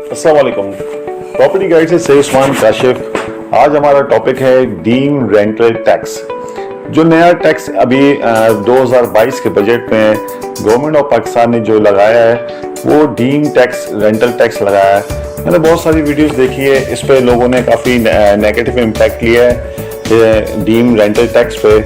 अस्सलाम वालेकुम। Property guide से सेल्समैन काशिफ। आज हमारा टॉपिक है डीम रेंटल टैक्स। जो नया टैक्स अभी 2022 के बजट में गवर्नमेंट ऑफ पाकिस्तान ने जो लगाया है वो डीम टैक्स रेंटल टैक्स लगाया है। मैंने बहुत सारी वीडियोस देखी है, इस पे लोगों ने काफ़ी नेगेटिव इम्पैक्ट लिया है डीम रेंटल टैक्स पे,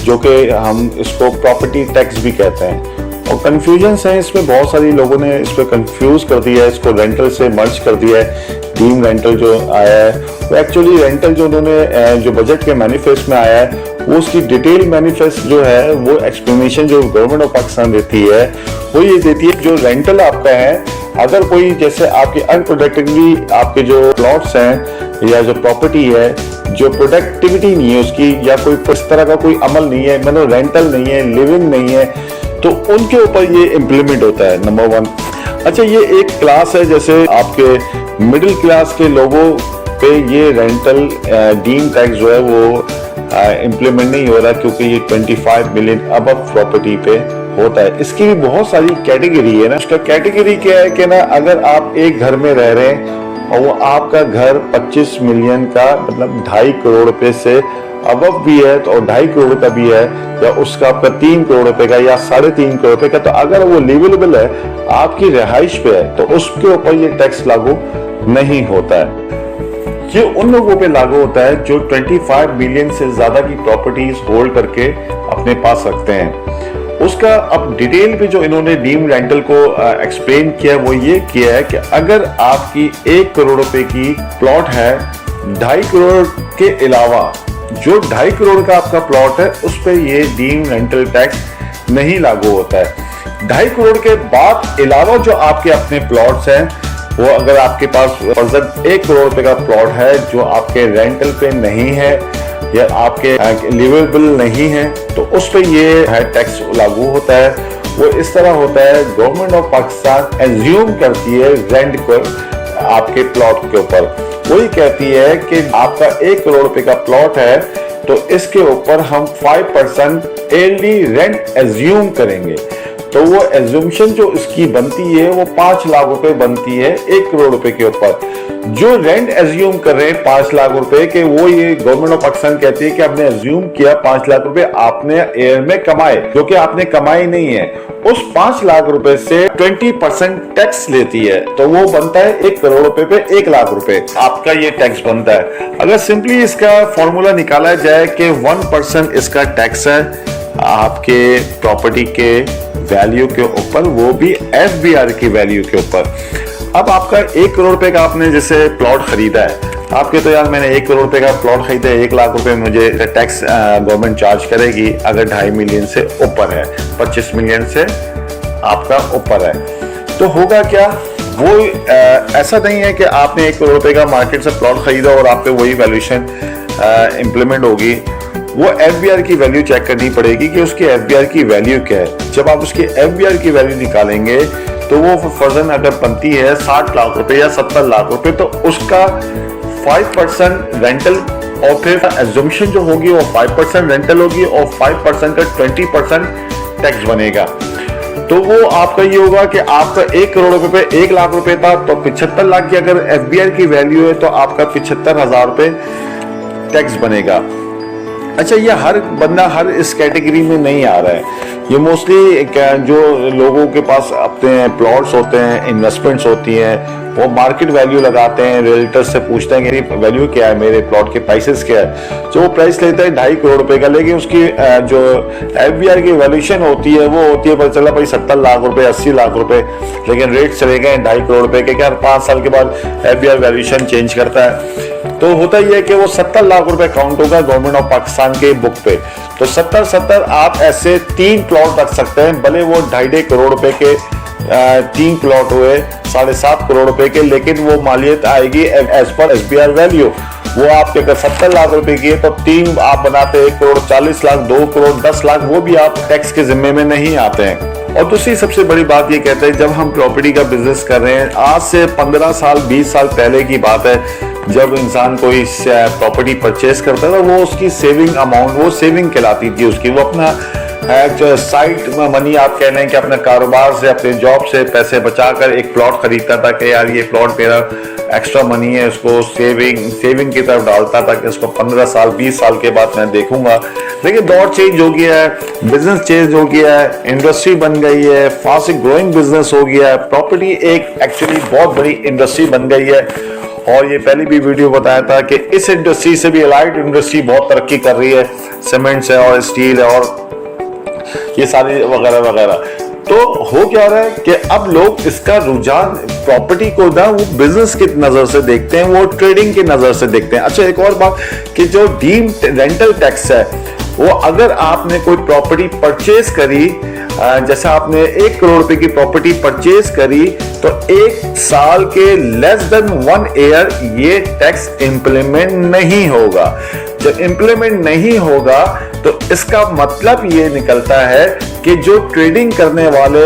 जो कि हम इसको प्रॉपर्टी टैक्स भी कहते हैं। और कन्फ्यूजन्स हैं इसमें, बहुत सारी लोगों ने इस पर कंफ्यूज कर दिया है, इसको रेंटल से मर्ज कर दिया है। डीम रेंटल जो आया है वो एक्चुअली रेंटल जो उन्होंने जो बजट के मैनिफेस्ट में आया है वो उसकी डिटेल मैनिफेस्ट जो है वो एक्सप्लेनेशन जो गवर्नमेंट ऑफ पाकिस्तान देती है वो ये देती है जो रेंटल आपका है, अगर कोई जैसे आपके अनप्रोडक्टिवली आपके जो प्लॉट्स हैं या जो प्रॉपर्टी है जो प्रोडक्टिविटी नहीं है उसकी, या कोई इस तरह का कोई अमल नहीं है, मतलब रेंटल नहीं है, लिविंग नहीं है, तो उनके ऊपर ये इम्प्लीमेंट होता है। नंबर 1। अच्छा, ये एक क्लास है, जैसे आपके मिडिल क्लास के लोगों पे ये रेंटल डीम टैक्स जो है वो इम्प्लीमेंट नहीं हो रहा, क्योंकि ये 25 मिलियन अबव प्रॉपर्टी पे होता है। इसकी भी बहुत सारी कैटेगरी है ना। इसका कैटेगरी क्या है कि ना, अगर आप एक घर में रह रहे हैं और वो आपका घर 25 मिलियन का मतलब 2.5 करोड़ रुपए से अबव भी है तो 2.5 करोड़ का भी है, या उसका आपका 3 करोड़ रुपए का या 3.5 करोड़ रुपए का, तो अगर वो लिवेबल है आपकी रिहाइश पे है तो उसके ऊपर ये टैक्स लागू नहीं होता है। ये उन लोगों पे लागू होता है जो 25 मिलियन से ज्यादा की प्रॉपर्टीज होल्ड करके अपने पास रखते हैं। उसका अब डिटेल पे जो इन्होंने डीम रेंटल को एक्सप्लेन किया वो ये किया है कि अगर आपकी 1 करोड़ रुपए की प्लॉट है, 2.5 करोड़ के अलावा जो 2.5 करोड़ का आपका प्लॉट है उस पर ये डीम रेंटल टैक्स नहीं लागू होता है। 2.5 करोड़ के बाद अलावा जो आपके अपने प्लॉट्स हैं वो अगर आपके पास 1 करोड़ रुपए का प्लॉट है जो आपके रेंटल पे नहीं है या आपके लिवेबल नहीं है तो उस पर ये है टैक्स लागू होता है। वो इस तरह होता है, गवर्नमेंट ऑफ पाकिस्तान एज्यूम करती है रेंट पर आपके प्लॉट के ऊपर, वही कहती है कि आपका 1 करोड़ रुपए का प्लॉट है तो इसके ऊपर हम 5% एयरली रेंट एज्यूम करेंगे। तो वो एज्यूमशन जो इसकी बनती है वो 5 लाख रुपए बनती है 1 करोड़ रुपए के ऊपर। जो रेंट एज्यूम कर रहे हैं 5 लाख रुपए के, वो ये गवर्नमेंट ऑफ पाकिस्तान कहती है कि आपने एज्यूम किया 5 लाख रुपए आपने एयर में कमाए, जो कि आपने कमाई नहीं है, उस 5 लाख रुपए से 20% टैक्स लेती है, तो वो बनता है 1 करोड़ रुपए पे 1 लाख रुपए आपका ये टैक्स बनता है। अगर सिंपली इसका फॉर्मूला निकाला जाए कि 1% इसका टैक्स है आपके प्रॉपर्टी के वैल्यू के ऊपर, वो भी FBR की वैल्यू के ऊपर। अब आपका 1 करोड़ रुपए का आपने जैसे प्लॉट खरीदा है, आपके तो यार मैंने 1 करोड़ रुपए का प्लॉट खरीदा है, 1 लाख रुपए मुझे टैक्स गवर्नमेंट चार्ज करेगी अगर 2.5 मिलियन से ऊपर है, 25 मिलियन से आपका ऊपर है, तो होगा क्या? वो ऐसा नहीं है कि आपने 1 करोड़ रुपए का मार्केट से प्लॉट खरीदा और आप पे वही वैल्यूएशन इंप्लीमेंट होगी। वो FBR की वैल्यू चेक करनी पड़ेगी कि उसकी FBR की वैल्यू क्या है। जब आप उसकी FBR की वैल्यू निकालेंगे तो वो फर्जन अगर बनती है 60 लाख रुपए या 70 लाख रुपए, तो उसका 5% रेंटल और फिर एज्यूम्शन जो होगी वो 5% रेंटल होगी और 5% का 20% टैक्स बनेगा। तो वो आपका ये होगा कि आपका 1 करोड़ रुपए पे 1 लाख रुपए था तो 75 लाख की अगर FBR की वैल्यू है तो आपका 75,000 रुपए टैक्स बनेगा। अच्छा, ये हर बंदा हर इस कैटेगरी में नहीं आ रहा है। ये मोस्टली जो लोगों के पास अपने प्लॉट्स होते हैं, इन्वेस्टमेंट्स होती हैं, वो मार्केट वैल्यू लगाते हैं, रियल्टर से पूछते हैं कि वैल्यू क्या है, मेरे प्लॉट के प्राइसेस क्या है। जो वो प्राइस लेता है 2.5 करोड़ रुपए का, लेकिन उसकी जो FBR की वैल्यूएशन होती है वो होती है पता चला भाई 70 लाख रुपए, 80 लाख रुपए, लेकिन रेट चले गए 2.5 करोड़ रुपए के। क्या 5 साल के बाद FBR वैल्यूएशन चेंज करता है, तो होता ही है कि वो 70 लाख रुपए काउंट होगा गवर्नमेंट ऑफ पाकिस्तान के बुक पे। तो 70 आप ऐसे 3 प्लॉट रख सकते हैं, भले वो 2.5 करोड़ रुपए के 3 प्लॉट हुए 7.5 करोड़ रुपए के, लेकिन वो मालियत आएगी एज पर FBR वैल्यू। वो आपके अगर 70 लाख रुपए की है तो 3 आप बनाते 1 करोड़ 40 लाख, 2 करोड़ 10 लाख, वो भी आप टैक्स के जिम्मे में नहीं आते हैं। और दूसरी सबसे बड़ी बात ये कहते हैं, जब हम प्रॉपर्टी का बिजनेस कर रहे हैं, आज से 15 साल 20 साल पहले की बात है, जब इंसान कोई प्रॉपर्टी परचेस करता था वो उसकी सेविंग अमाउंट, वो सेविंग कहलाती थी उसकी, वो अपना जो साइड मनी आप कह लें कि अपने कारोबार से, अपने जॉब से पैसे बचाकर एक प्लॉट खरीदता था कि यार ये प्लॉट मेरा एक्स्ट्रा मनी है, उसको सेविंग की तरफ डालता था कि इसको 15 साल 20 साल के बाद मैं देखूंगा। लेकिन दौर चेंज हो गया है, बिजनेस चेंज हो गया है, इंडस्ट्री बन गई है, फास्ट ग्रोइंग बिजनेस हो गया है, प्रॉपर्टी एक एक्चुअली बहुत बड़ी इंडस्ट्री बन गई है। और ये पहले भी वीडियो बताया था कि इस इंडस्ट्री से भी एलाइड इंडस्ट्री बहुत तरक्की कर रही है, सीमेंट्स है और स्टील है और ये सारी वगैरह वगैरह। तो हो क्या रहा है कि अब लोग इसका रुझान प्रॉपर्टी को ना वो बिजनेस की नजर से देखते हैं, वो ट्रेडिंग की नजर से देखते हैं। अच्छा, एक और बात कि जो डीम्ड रेंटल टैक्स है वो अगर आपने कोई प्रॉपर्टी परचेज करी, जैसे आपने 1 करोड़ रुपए की प्रॉपर्टी परचेज करी, तो 1 साल के लेस देन 1 ईयर ये टैक्स इंप्लीमेंट नहीं होगा। जब इंप्लीमेंट नहीं होगा तो इसका मतलब ये निकलता है कि जो ट्रेडिंग करने वाले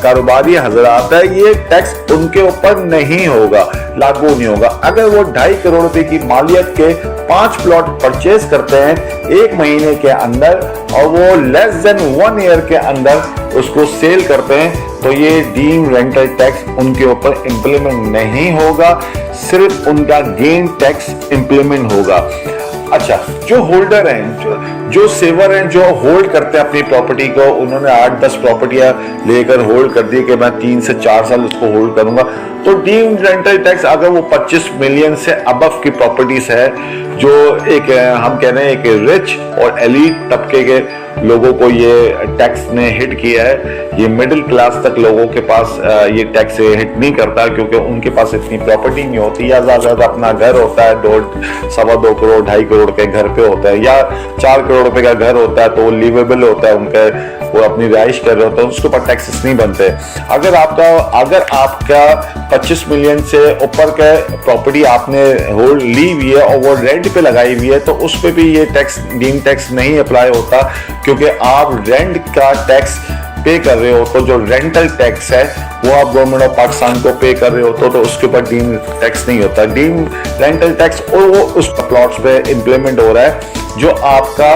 कारोबारी हजरात है, ये टैक्स उनके ऊपर नहीं होगा, लागू नहीं होगा। अगर वो 2.5 करोड़ रुपए की मालियत के 5 प्लॉट परचेज करते हैं 1 महीने के अंदर और वो लेस देन 1 ईयर के अंदर उसको सेल करते हैं, तो ये डीम रेंटल टैक्स उनके ऊपर इंप्लीमेंट नहीं होगा, सिर्फ उनका गेन टैक्स इंप्लीमेंट होगा। अच्छा, जो होल्डर हैं, जो सेवर हैं, जो होल्ड करते हैं अपनी प्रॉपर्टी को, उन्होंने 8-10 प्रॉपर्टियां लेकर होल्ड कर दी कि मैं 3 से 4 साल उसको होल्ड करूंगा, तो डीम्ड रेंटल टैक्स अगर वो 25 मिलियन से अबव की प्रॉपर्टीज है, जो एक हम कह रहे हैं एक रिच और एलीट तबके के लोगों को ये टैक्स ने हिट किया है, ये मिडिल क्लास तक लोगों के पास ये टैक्स हिट नहीं करता, क्योंकि उनके पास इतनी प्रॉपर्टी नहीं होती, या ज्यादा अपना घर होता है 2.25 करोड़ 2.5 करोड़ के घर पे होता है, या 4 करोड़ रुपए का घर होता है, तो वो लिवेबल होता है, उनके वो अपनी रिहाइश कर रहे होते हैं, उसके ऊपर टैक्सेस नहीं बनते। अगर आपका 25 मिलियन से ऊपर के प्रॉपर्टी आपने होल्ड ली हुई है और वो रेंट पे लगाई हुई है, तो उस पे भी ये टैक्स डीम टैक्स नहीं अप्लाई होता, क्योंकि आप रेंट का टैक्स पे कर रहे हो, तो जो रेंटल टैक्स है वो आप गवर्नमेंट ऑफ पाकिस्तान को पे कर रहे हो, तो उसके ऊपर डीम टैक्स नहीं होता। डीम रेंटल टैक्स और वो उस प्लॉट्स पे इंप्लीमेंट हो रहा है जो आपका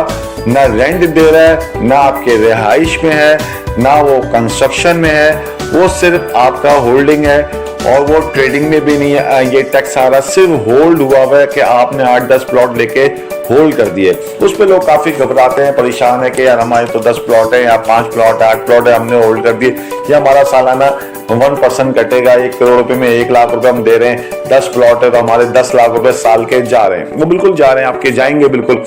ना रेंट दे रहा है, ना आपके रिहाइश में है, ना वो कंस्ट्रक्शन में है, वो सिर्फ आपका होल्डिंग है और वो ट्रेडिंग में भी नहीं है। ये टैक्स सारा सिर्फ होल्ड हुआ है कि आपने 8-10 प्लॉट लेके होल्ड कर दिए। उस पे लोग काफी घबराते हैं, परेशान है कि यार हमारे तो 10 प्लॉट है या 5 प्लॉट है, 8 प्लॉट है, हमने होल्ड कर दिए, ये हमारा सालाना 1% कटेगा, 1 करोड़ रुपए में 1 लाख रुपए हम दे रहे हैं, 10 प्लॉट है तो हमारे 10 लाख रुपए साल के जा रहे हैं। वो बिल्कुल जा रहे हैं, आपके जाएंगे बिल्कुल।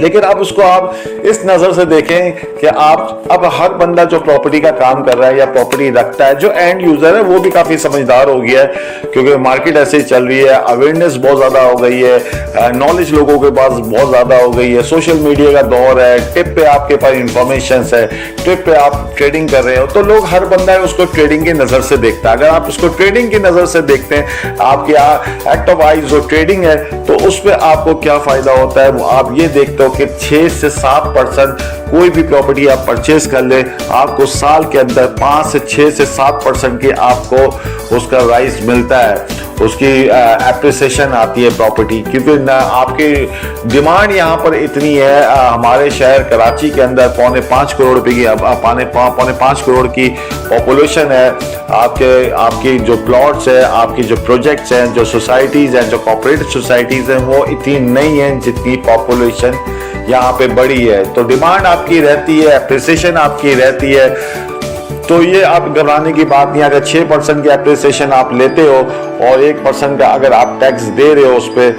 लेकिन अब उसको आप इस नजर से देखें कि आप अब हर बंदा जो प्रॉपर्टी का काम कर रहा है या प्रॉपर्टी रखता है, जो एंड यूजर है, वो भी काफी समझदार हो गया है, क्योंकि मार्केट ऐसे ही चल रही है, अवेयरनेस बहुत ज्यादा हो गई है, नॉलेज लोगों के पास बहुत ज्यादा हो गई है, सोशल मीडिया का दौर है, टिप पे आपके पास इंफॉर्मेशन है, टिप पे आप ट्रेडिंग कर रहे हो, तो लोग हर बंदा है उसको ट्रेडिंग की नजर से देखता है। अगर आप उसको ट्रेडिंग की नजर से देखते हैं, आपके एक्ट ऑफ आइज जो ट्रेडिंग है, तो उस पर आपको क्या फायदा होता है, वो आप ये देखते हो कि 6 से 7% कोई भी प्रॉपर्टी आप परचेज कर ले, आपको साल के अंदर 5 से 6 से 7% की आपको उसका राइज मिलता है, उसकी एप्रिसिएशन आती है प्रॉपर्टी, क्योंकि ना आपकी डिमांड यहाँ पर इतनी है। हमारे शहर कराची के अंदर 4.25 करोड़ रुपए की 4.5 करोड़ की पॉपुलेशन है। आपकी जो प्लॉट्स है, आपकी जो प्रोजेक्ट्स हैं, जो सोसाइटीज हैं, जो कॉर्पोरेट सोसाइटीज हैं, वो इतनी नहीं है जितनी पॉपुलेशन यहाँ पे बड़ी है, तो डिमांड आपकी रहती है, एप्रिसिएशन आपकी रहती है। तो ये आप घबराने की बात नहीं। अगर 6% की एप्रिसिएशन आप लेते हो और 1% का अगर आप टैक्स दे रहे हो उस पर,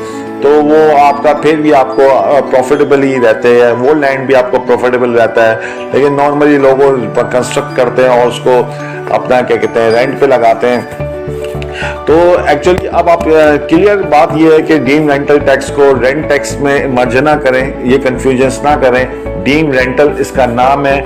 तो वो आपका फिर भी आपको प्रॉफिटेबल ही रहते हैं, वो लैंड भी आपको प्रॉफिटेबल रहता है। लेकिन नॉर्मली लोग कंस्ट्रक्ट करते हैं और उसको अपना क्या कहते हैं रेंट पे लगाते हैं। तो एक्चुअली अब आप क्लियर बात यह है कि डीम रेंटल टैक्स को रेंट टैक्स में मर्ज ना करें, ये कंफ्यूजन ना करें। डीम रेंटल इसका नाम है,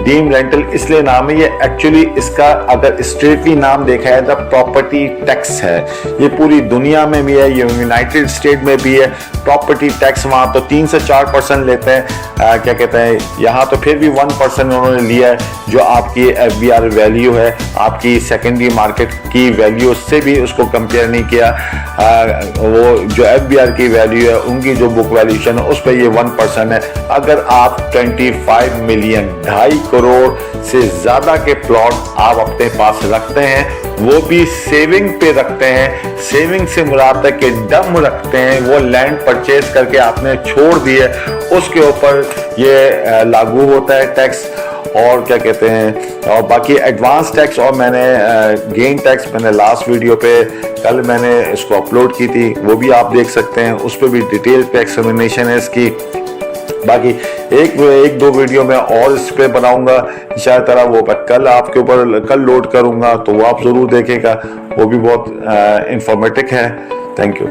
डीम रेंटल इसलिए नाम है, ये एक्चुअली इसका अगर स्ट्रेटली नाम देखा है द प्रॉपर्टी टैक्स है। ये पूरी दुनिया में भी है, ये यूनाइटेड स्टेट में भी है प्रॉपर्टी टैक्स। वहाँ तो 3 से 4% लेते हैं, क्या कहते हैं, यहाँ तो फिर भी 1% उन्होंने लिया है, जो आपकी FBR वैल्यू है, आपकी सेकेंडरी मार्केट की वैल्यू से भी उसको कंपेयर नहीं किया। वो जो FBR की वैल्यू है, उनकी जो बुक वैल्यूशन है, उस पर ये 1% है। अगर आप 25 मिलियन 2.5 करोड़ से ज़्यादा के प्लॉट आप अपने पास रखते हैं, वो भी सेविंग पे रखते हैं, सेविंग से मुराद है कि दम रखते हैं, वो लैंड परचेज करके आपने छोड़ दी है, उसके ऊपर ये लागू होता है टैक्स। और क्या कहते हैं, और बाकी एडवांस टैक्स और मैंने गेन टैक्स मैंने लास्ट वीडियो पे कल मैंने इसको अपलोड की थी, वो भी आप देख सकते हैं, उस पर भी डिटेल पे एक्सप्लेनेशन है इसकी। बाकी एक दो वीडियो में और इस पे बनाऊंगा शायद तरह, वो कल आपके ऊपर कल लोड करूंगा, तो वो आप ज़रूर देखेगा, वो भी बहुत इंफॉर्मेटिव है। Thank you.